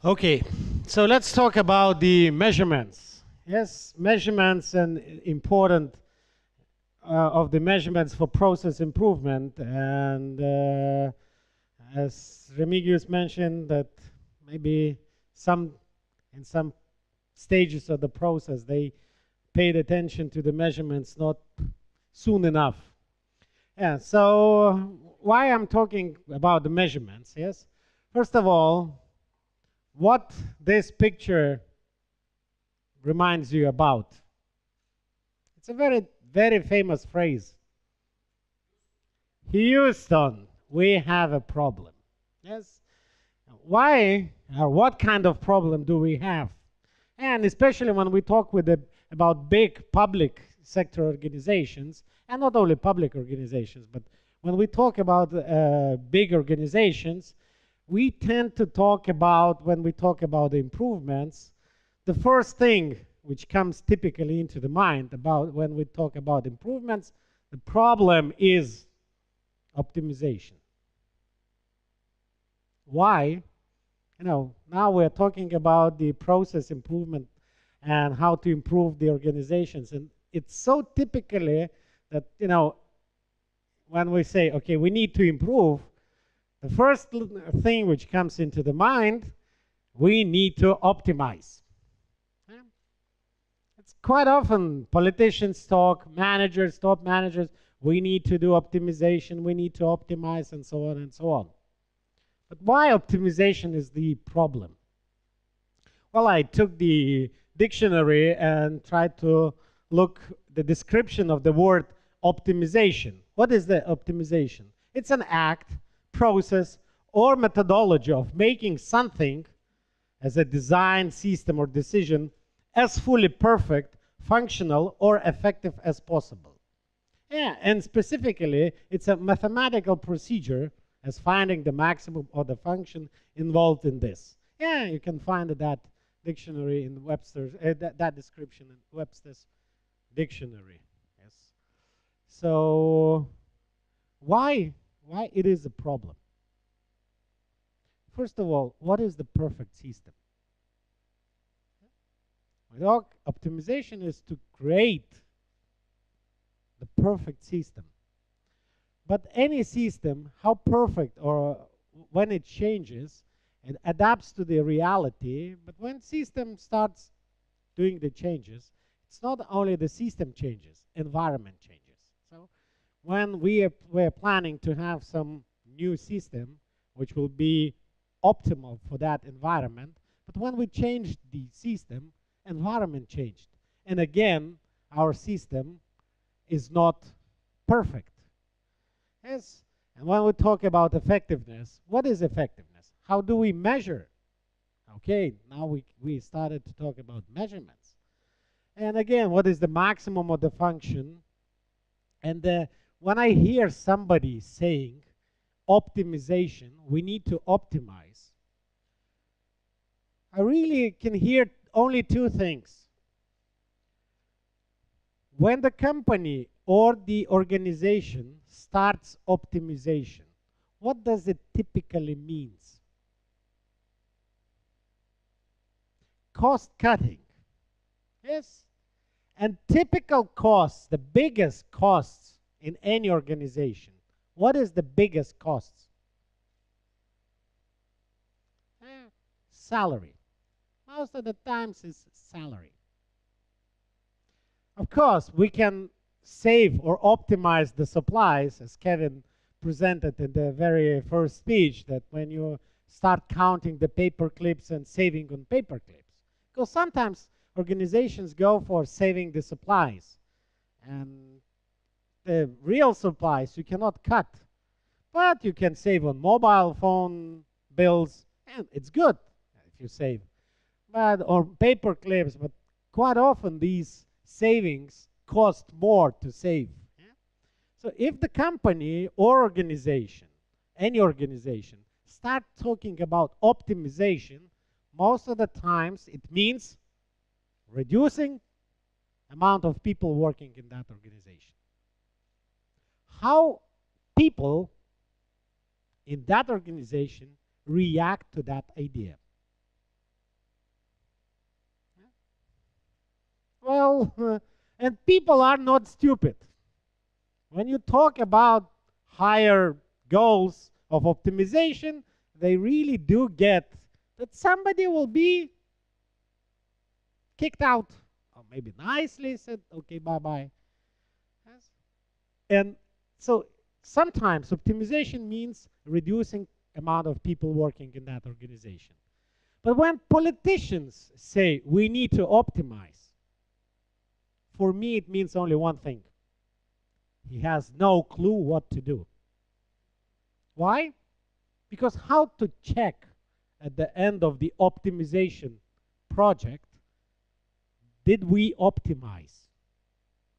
Okay, so let's talk about the measurements. Yes, measurements and important of the measurements for process improvement. And as Remigius mentioned, that maybe in some stages of the process, they paid attention to the measurements not soon enough. Yeah, so why I'm talking about the measurements, yes? First of all, what this picture reminds you about. It's a very, very famous phrase. Houston, we have a problem. Yes? Why or what kind of problem do we have? And especially when we talk about big public sector organizations, and not only public organizations, but when we talk about big organizations, we tend to talk about, when we talk about the improvements, the first thing which comes typically into the mind about when we talk about improvements, the problem is optimization. Why? Now we're talking about the process improvement and how to improve the organizations. And it's so typically that, when we say, okay, we need to improve, the first thing which comes into the mind, we need to optimize. It's quite often politicians talk, managers, top managers, we need to do optimization, we need to optimize, and so on and so on. But why optimization is the problem? Well, I took the dictionary and tried to look the description of the word optimization. What is the optimization? It's an act, process, or methodology of making something as a design, system, or decision as fully perfect, functional, or effective as possible. Yeah, and specifically, it's a mathematical procedure as finding the maximum of the function involved in this. Yeah, you can find that dictionary in Webster's, that description in Webster's dictionary. Yes. So why it is a problem? First of all, what is the perfect system? Optimization is to create the perfect system. But any system, how perfect or when it changes, it adapts to the reality. But when system starts doing the changes, it's not only the system changes, environment changes. So when we're planning to have some new system, which will be optimal for that environment, but when we change the system, environment changed. And again, our system is not perfect. Yes, and when we talk about effectiveness, what is effectiveness? How do we measure? Okay, now we started to talk about measurements. And again, what is the maximum of the function? And when I hear somebody saying optimization, we need to optimize, I really can hear only two things. When the company or the organization starts optimization, what does it typically mean? Cost cutting. Yes. And typical costs, the biggest costs in any organization, what is the biggest costs? Salary. Most of the times it's salary. Of course, we can save or optimize the supplies, as Kevin presented in the very first speech, that when you start counting the paper clips and saving on paper clips. Because sometimes organizations go for saving the supplies. And the real supplies you cannot cut. But you can save on mobile phone bills, and it's good if you save. But or paper clips, but quite often these savings cost more to save. Yeah? So if the company or organization, any organization, start talking about optimization, most of the times it means reducing amount of people working in that organization. How people in that organization react to that idea. Well, and people are not stupid. When you talk about higher goals of optimization, they really do get that somebody will be kicked out, or maybe nicely said, okay, bye-bye. Yes. And so sometimes optimization means reducing amount of people working in that organization. But when politicians say we need to optimize, for me it means only one thing. He has no clue what to do. Why? Because how to check at the end of the optimization project, did we optimize?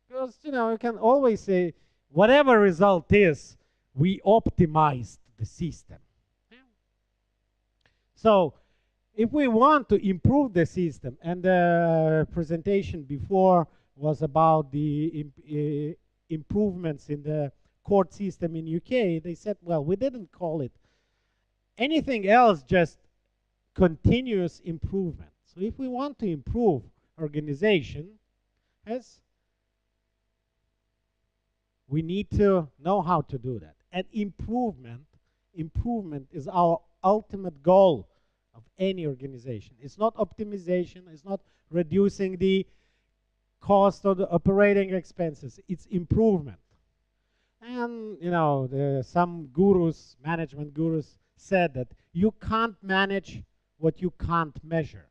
Because, you know, you can always say, whatever result is, we optimized the system. Yeah. So, if we want to improve the system, and the presentation before was about the improvements in the court system in UK, they said, well, we didn't call it anything else, just continuous improvement. So if we want to improve organization, yes, we need to know how to do that. And improvement is our ultimate goal of any organization. It's not optimization, it's not reducing the cost of the operating expenses, it's improvement. And you know, some gurus, management gurus, said that you can't manage what you can't measure.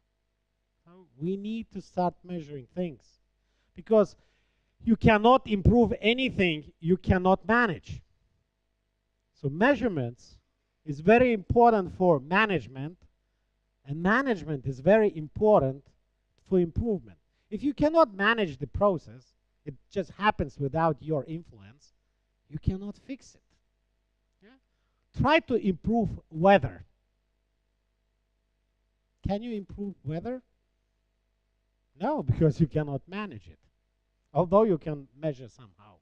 So we need to start measuring things, because you cannot improve anything you cannot manage. So measurements is very important for management, and management is very important for improvement. If you cannot manage the process, it just happens without your influence, you cannot fix it. Yeah? Try to improve weather. Can you improve weather? No, because you cannot manage it, although you can measure somehow.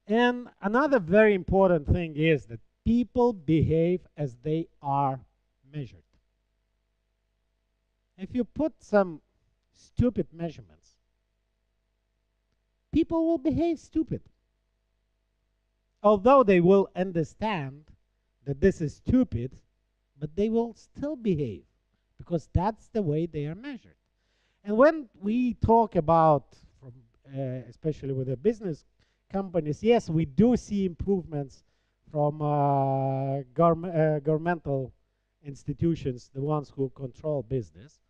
And another very important thing is that people behave as they are measured. If you put some stupid measurements, people will behave stupid. Although they will understand that this is stupid, but they will still behave, because that's the way they are measured. And when we talk about, especially with the business companies, yes, we do see improvements from governmental institutions, the ones who control business.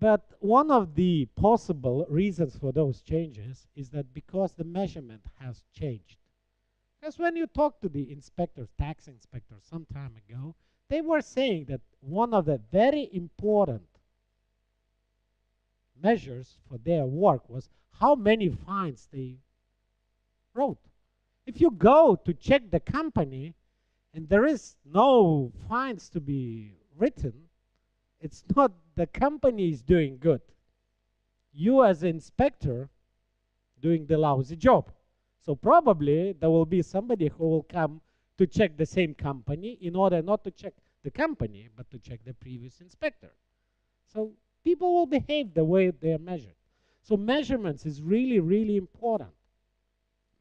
But one of the possible reasons for those changes is that because the measurement has changed. Because when you talk to the inspectors, tax inspectors some time ago, they were saying that one of the very important measures for their work was how many fines they wrote. If you go to check the company and there is no fines to be written, it's not the company is doing good. You as an inspector doing the lousy job. So probably there will be somebody who will come to check the same company in order not to check the company, but to check the previous inspector. So people will behave the way they are measured. So measurements is really, really important.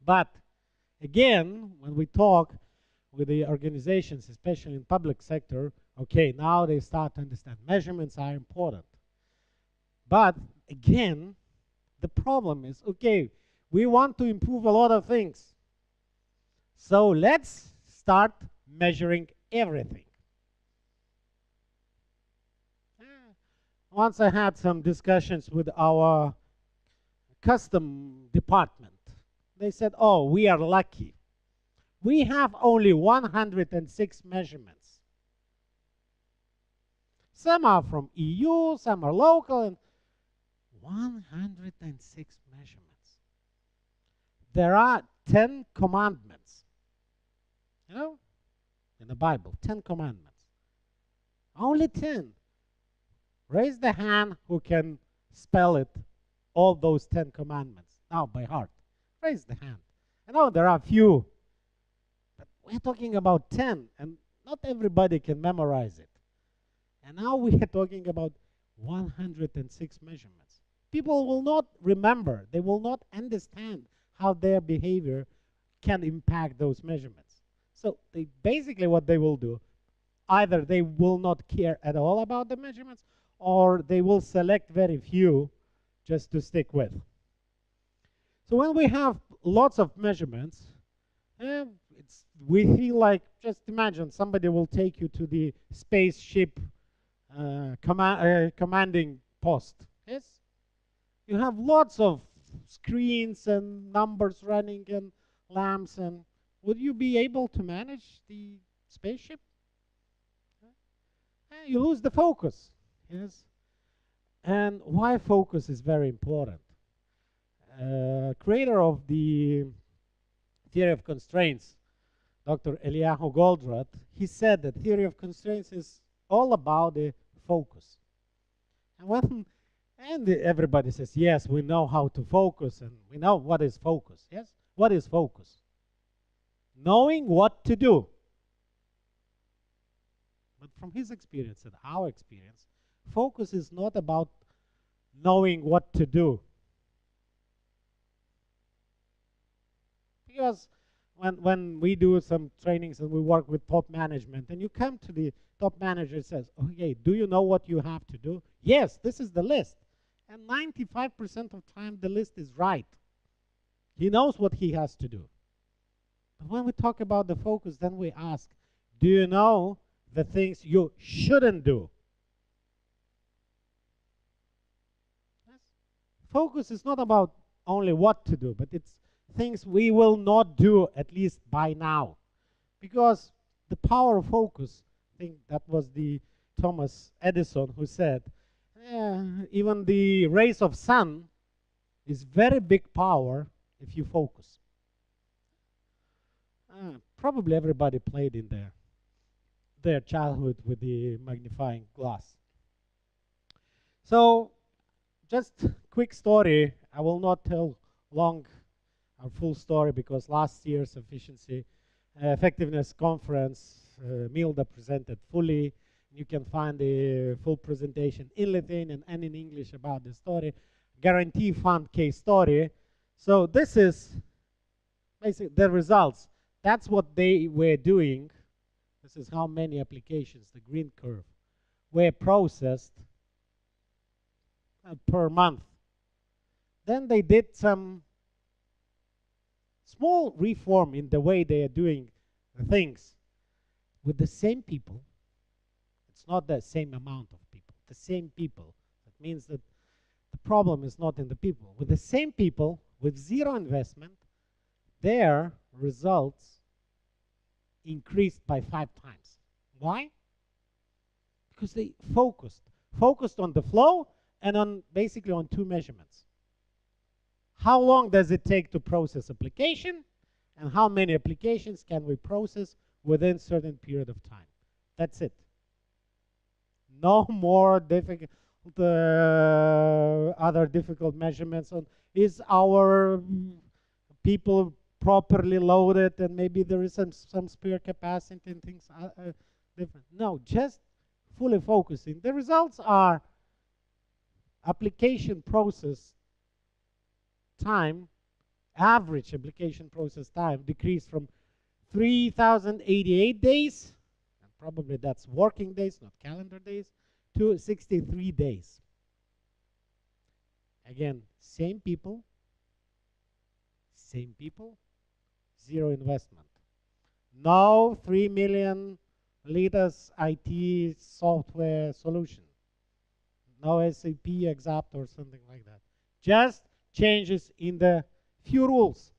But again, when we talk with the organizations, especially in public sector, okay, now they start to understand measurements are important. But again, the problem is, okay, we want to improve a lot of things. So let's start measuring everything. Once I had some discussions with our custom department. They said, oh, we are lucky. We have only 106 measurements. Some are from EU, some are local, and 106 measurements. There are 10 commandments. You know, in the Bible, 10 commandments. Only 10. Raise the hand who can spell it, all those 10 commandments, now by heart. Raise the hand. I know there are few, but we're talking about 10, and not everybody can memorize it. And now we are talking about 106 measurements. people will not remember, they will not understand how their behavior can impact those measurements. So they basically what they will do, either they will not care at all about the measurements, or they will select very few just to stick with. So when we have lots of measurements, we feel like, just imagine somebody will take you to the spaceship commanding post. Yes? You have lots of screens and numbers running and lamps, and would you be able to manage the spaceship? You lose the focus. Yes? And why focus is very important. Creator of the theory of constraints, Dr. Eliyahu Goldratt, he said that theory of constraints is all about the focus. And everybody says, yes, we know how to focus, and we know what is focus. Yes? What is focus? Knowing what to do. But from his experience and our experience, focus is not about knowing what to do. Because when we do some trainings and we work with top management, and you come to the top manager and says, okay, do you know what you have to do? Yes, this is the list. And 95% of time the list is right. He knows what he has to do. But when we talk about the focus, then we ask, do you know the things you shouldn't do? Yes. Focus is not about only what to do, but it's things we will not do, at least by now. Because the power of focus, I think that was the Thomas Edison who said, even the rays of sun is very big power if you focus. Probably everybody played in their childhood with the magnifying glass. So just quick story. I will not tell long our full story, because last year's effectiveness conference, Milda presented fully. You can find the full presentation in Lithuanian and in English about the story. Guarantee fund case story. So this is basically the results. That's what they were doing. This is how many applications, the green curve, were processed per month. Then they did some small reform in the way they are doing things with the same people. It's not the same amount of people, the same people. That means that the problem is not in the people. With the same people, with zero investment, their results increased by 5 times. Why? Because they focused on the flow and on basically on 2 measurements. How long does it take to process application, and how many applications can we process within a certain period of time? That's it. No more difficult other difficult measurements on is our people properly loaded, and maybe there is some spare capacity and things different. No, just fully focusing. The results are application process time, average application process time decreased from 3,088 days, and probably that's working days, not calendar days, to 63 days. Again, same people, zero investment. No 3 million liters IT software solution. No SAP Exapt or something like that. Just changes in the few rules.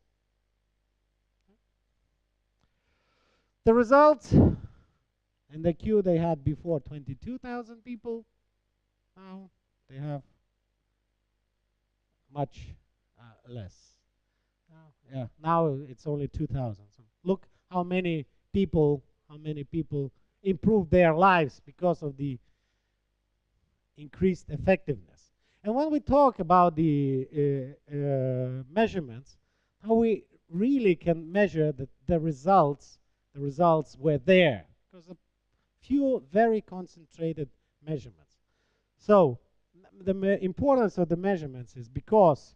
The results in the queue they had before 22,000 people. Now they have much less. Now it's only 2,000. So look how many people improved their lives because of the increased effectiveness. And when we talk about the measurements, how we really can measure that the results were there, because a few very concentrated measurements. So the importance of the measurements is because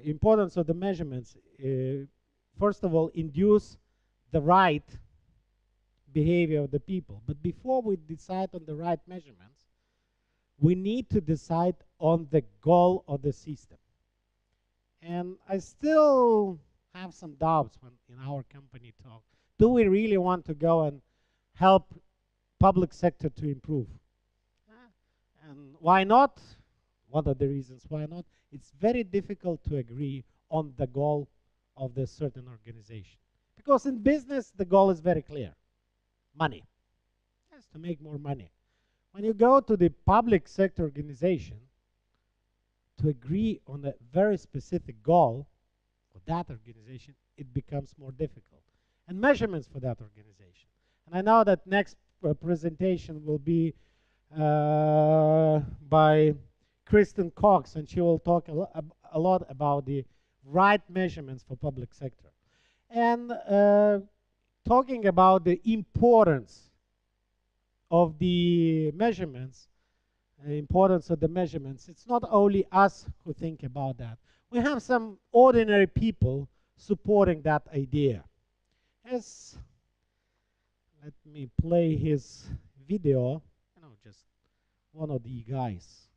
importance of the measurements, first of all, induce the right behavior of the people. But before we decide on the right measurements, we need to decide on the goal of the system. And I still have some doubts when in our company talk. Do we really want to go and help public sector to improve? And why not? What are the reasons why not? It's very difficult to agree on the goal of the certain organization. Because in business, the goal is very clear. Money. It has to make more money. When you go to the public sector organization, to agree on a very specific goal for that organization, it becomes more difficult. And measurements for that organization. And I know that next presentation will be by Kristen Cox, and she will talk a lot about the right measurements for public sector. And talking about the importance of the measurements, importance of the measurements, it's not only us who think about that. We have some ordinary people supporting that idea. As, let me play his video, just one of the guys.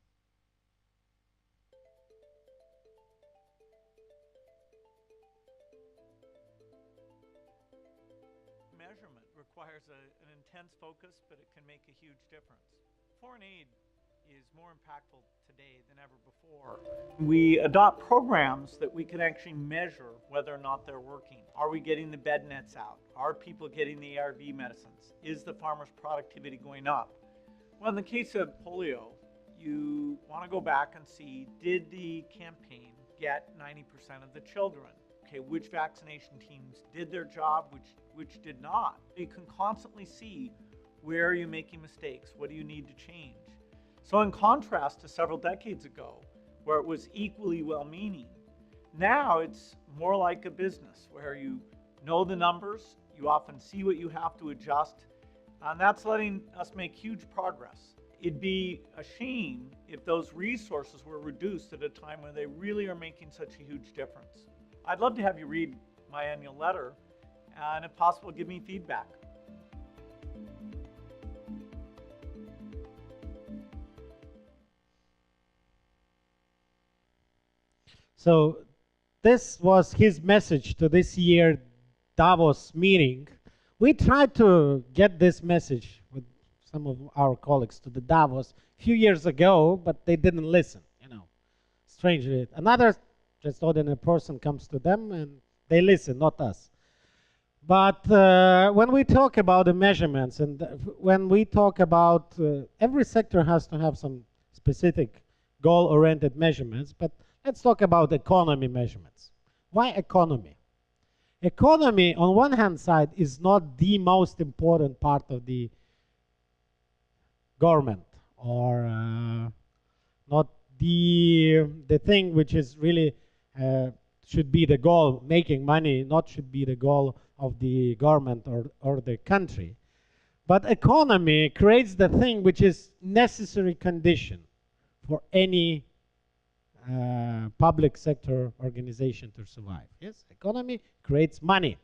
Measurement requires an intense focus, but it can make a huge difference. Foreign aid is more impactful today than ever before. We adopt programs that we can actually measure whether or not they're working. Are we getting the bed nets out? Are people getting the ARV medicines? Is the farmer's productivity going up? Well, in the case of polio, you want to go back and see, did the campaign get 90% of the children? Okay, which vaccination teams did their job, which did not? You can constantly see, where are you making mistakes? What do you need to change? So in contrast to several decades ago, where it was equally well-meaning, now it's more like a business where you know the numbers, you often see what you have to adjust, and that's letting us make huge progress. It'd be a shame if those resources were reduced at a time when they really are making such a huge difference. I'd love to have you read my annual letter, and if possible, give me feedback. So this was his message to this year Davos meeting. We tried to get this message with some of our colleagues to the Davos a few years ago, but they didn't listen, Strangely, another just ordinary person comes to them and they listen, not us. But when we talk about the measurements and when we talk about every sector has to have some specific goal-oriented measurements, but let's talk about economy measurements. Why economy? Economy, on one hand side, is not the most important part of the government, or not the thing which is really should be the goal. Making money not should be the goal of the government or the country. But economy creates the thing which is necessary condition for any public sector organization to survive. Yes, economy creates money.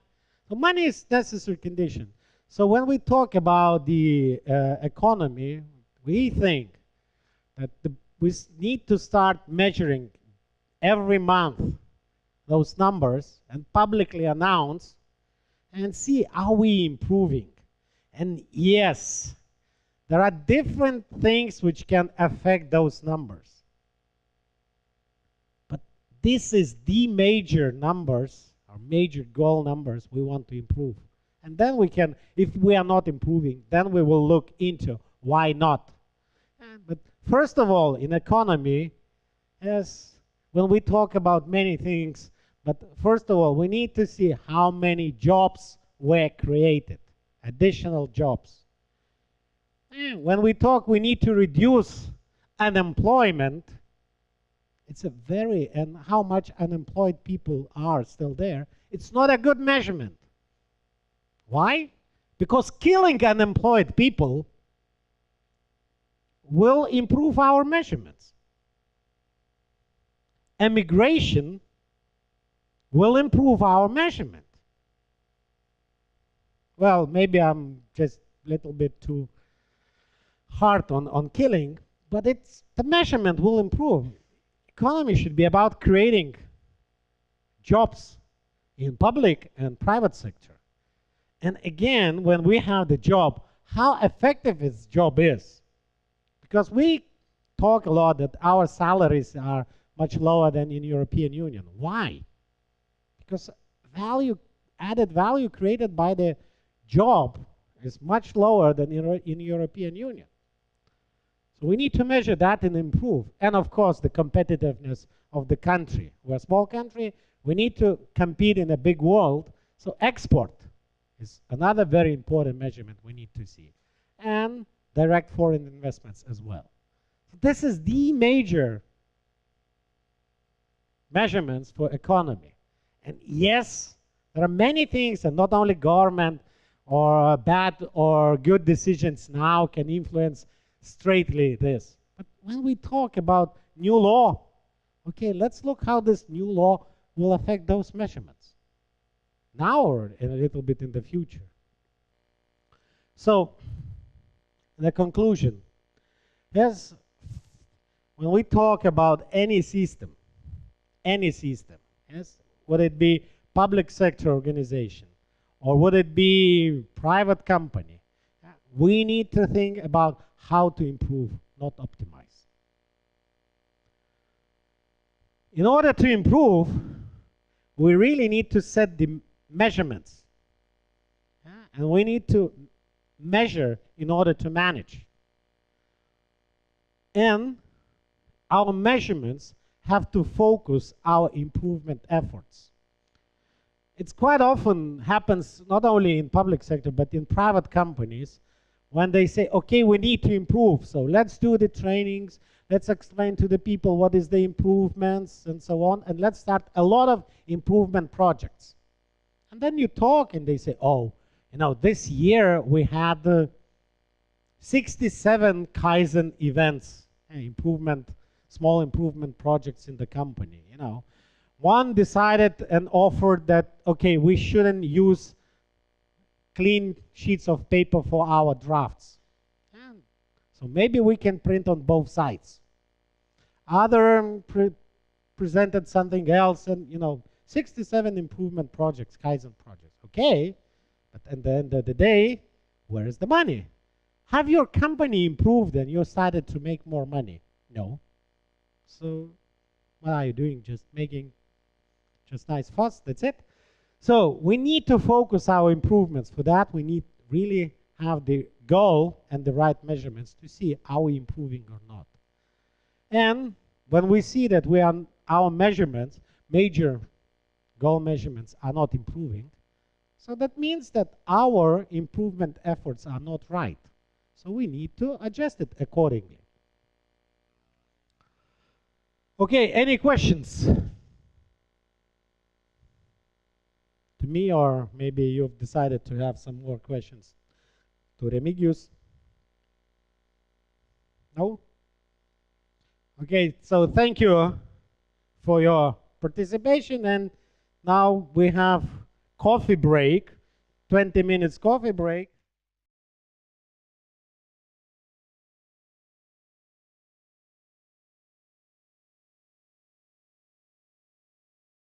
So money is necessary condition. So when we talk about the economy, we think that we need to start measuring every month those numbers and publicly announce and see, are we improving? And yes, there are different things which can affect those numbers. But this is the major numbers, or major goal numbers we want to improve. And then we can, if we are not improving, then we will look into why not. But first of all, in economy, as when we talk about many things, but first of all, we need to see how many jobs were created, additional jobs. And when we talk, we need to reduce unemployment. It's a very, and how much unemployed people are still there. It's not a good measurement. Why? Because killing unemployed people will improve our measurements. Emigration will improve our measurement. Well, maybe I'm just a little bit too hard on killing, but the measurement will improve. Economy should be about creating jobs in public and private sector. And again, when we have the job, how effective this job is. Because we talk a lot that our salaries are much lower than in European Union. Why? Because added value created by the job is much lower than in European Union. So we need to measure that and improve. And of course, the competitiveness of the country. We're a small country. We need to compete in a big world. So export is another very important measurement we need to see. And direct foreign investments as well. So this is the major measurements for economy. And yes, there are many things, and not only government or bad or good decisions now can influence straightly this. But when we talk about new law, okay, let's look how this new law will affect those measurements. Now or in a little bit in the future. So, the conclusion is, when we talk about any system, yes, would it be public sector organization or would it be private company, we need to think about how to improve, not optimize. In order to improve, we really need to set the measurements. And we need to measure in order to manage. And our measurements have to focus our improvement efforts. It's quite often happens not only in public sector but in private companies when they say, okay, we need to improve, so let's do the trainings, let's explain to the people what is the improvements and so on, and let's start a lot of improvement projects. And then you talk and they say, oh, you know, this year we had 67 Kaizen events, small improvement projects in the company, you know. One decided and offered that, okay, we shouldn't use clean sheets of paper for our drafts. And so maybe we can print on both sides. Other presented something else, and, you know, 67 improvement projects, Kaizen projects. Okay, but at the end of the day, where is the money? Have your company improved and you started to make more money? No. So what are you doing? Just making just nice fuss, that's it. So we need to focus our improvements. For that, we need really have the goal and the right measurements to see are we improving or not. And when we see that our measurements, major goal measurements, are not improving, so that means that our improvement efforts are not right. So we need to adjust it accordingly. Okay, any questions? To me, or maybe you've decided to have some more questions to Remigius? No? Okay, so thank you for your participation, and now we have coffee break, 20 minutes coffee break.